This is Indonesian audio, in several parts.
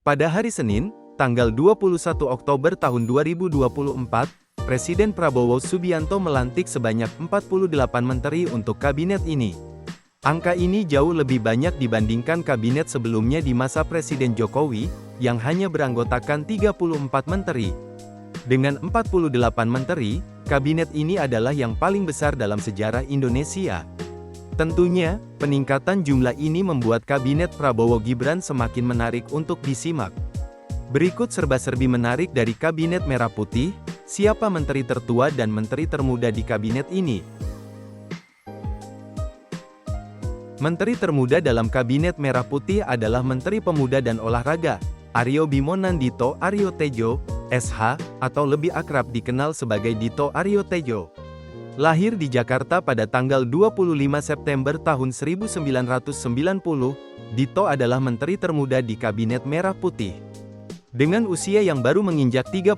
Pada hari Senin, tanggal 21 Oktober tahun 2024, Presiden Prabowo Subianto melantik sebanyak 48 menteri untuk kabinet ini. Angka ini jauh lebih banyak dibandingkan kabinet sebelumnya di masa Presiden Jokowi, yang hanya beranggotakan 34 menteri. Dengan 48 menteri, kabinet ini adalah yang paling besar dalam sejarah Indonesia. Tentunya, peningkatan jumlah ini membuat kabinet Prabowo Gibran semakin menarik untuk disimak. Berikut serba-serbi menarik dari Kabinet Merah Putih, siapa menteri tertua dan menteri termuda di kabinet ini. Menteri termuda dalam Kabinet Merah Putih adalah Menteri Pemuda dan Olahraga, Aryo Bimo Nandito Aryo Tejo, SH, atau lebih akrab dikenal sebagai Dito Aryo Tejo. Lahir di Jakarta pada tanggal 25 September tahun 1990, Dito adalah menteri termuda di Kabinet Merah Putih. Dengan usia yang baru menginjak 34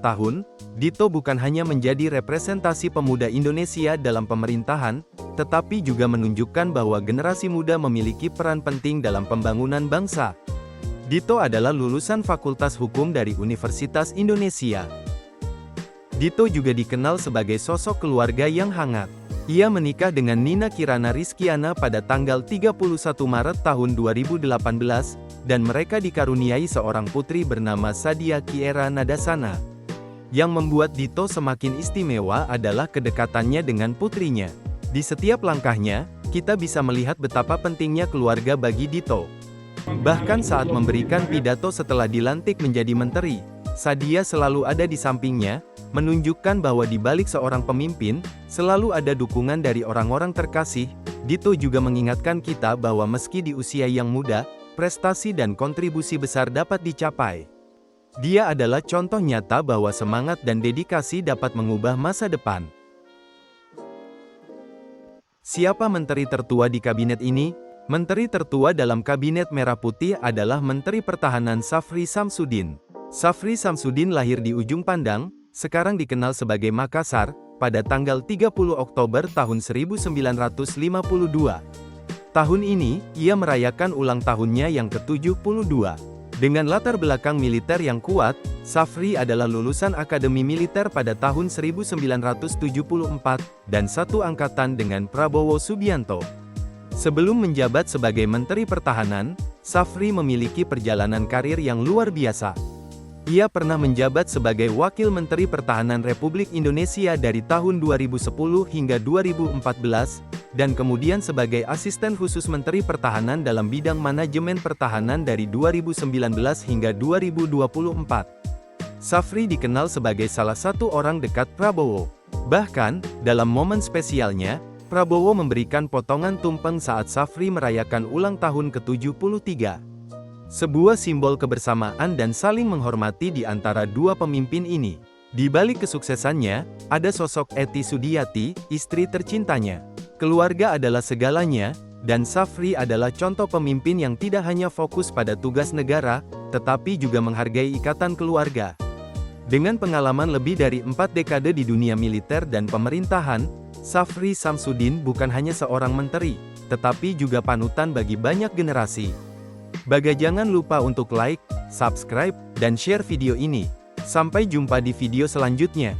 tahun, Dito bukan hanya menjadi representasi pemuda Indonesia dalam pemerintahan, tetapi juga menunjukkan bahwa generasi muda memiliki peran penting dalam pembangunan bangsa. Dito adalah lulusan Fakultas Hukum dari Universitas Indonesia. Dito juga dikenal sebagai sosok keluarga yang hangat. Ia menikah dengan Nina Kirana Rizkiana pada tanggal 31 Maret tahun 2018, dan mereka dikaruniai seorang putri bernama Sadia Kiera Nadasana. Yang membuat Dito semakin istimewa adalah kedekatannya dengan putrinya. Di setiap langkahnya, kita bisa melihat betapa pentingnya keluarga bagi Dito. Bahkan saat memberikan pidato setelah dilantik menjadi menteri, Sadia selalu ada di sampingnya, menunjukkan bahwa di balik seorang pemimpin, selalu ada dukungan dari orang-orang terkasih. Dito juga mengingatkan kita bahwa meski di usia yang muda, prestasi dan kontribusi besar dapat dicapai. Dia adalah contoh nyata bahwa semangat dan dedikasi dapat mengubah masa depan. Siapa menteri tertua di kabinet ini? Menteri tertua dalam Kabinet Merah Putih adalah Menteri Pertahanan Safri Samsudin. Safri Samsudin lahir di Ujung Pandang, sekarang dikenal sebagai Makassar, pada tanggal 30 Oktober tahun 1952. Tahun ini, ia merayakan ulang tahunnya yang ke-72. Dengan latar belakang militer yang kuat, Safri adalah lulusan Akademi Militer pada tahun 1974, dan satu angkatan dengan Prabowo Subianto. Sebelum menjabat sebagai Menteri Pertahanan, Safri memiliki perjalanan karir yang luar biasa. Ia pernah menjabat sebagai Wakil Menteri Pertahanan Republik Indonesia dari tahun 2010 hingga 2014, dan kemudian sebagai Asisten Khusus Menteri Pertahanan dalam bidang manajemen pertahanan dari 2019 hingga 2024. Safri dikenal sebagai salah satu orang dekat Prabowo. Bahkan, dalam momen spesialnya, Prabowo memberikan potongan tumpeng saat Safri merayakan ulang tahun ke-73. Sebuah simbol kebersamaan dan saling menghormati di antara dua pemimpin ini. Di balik kesuksesannya, ada sosok Ety Sudiati, istri tercintanya. Keluarga adalah segalanya, dan Safri adalah contoh pemimpin yang tidak hanya fokus pada tugas negara, tetapi juga menghargai ikatan keluarga. Dengan pengalaman lebih dari 4 dekade di dunia militer dan pemerintahan, Safri Samsudin bukan hanya seorang menteri, tetapi juga panutan bagi banyak generasi. Jangan lupa untuk like, subscribe, dan share video ini. Sampai jumpa di video selanjutnya.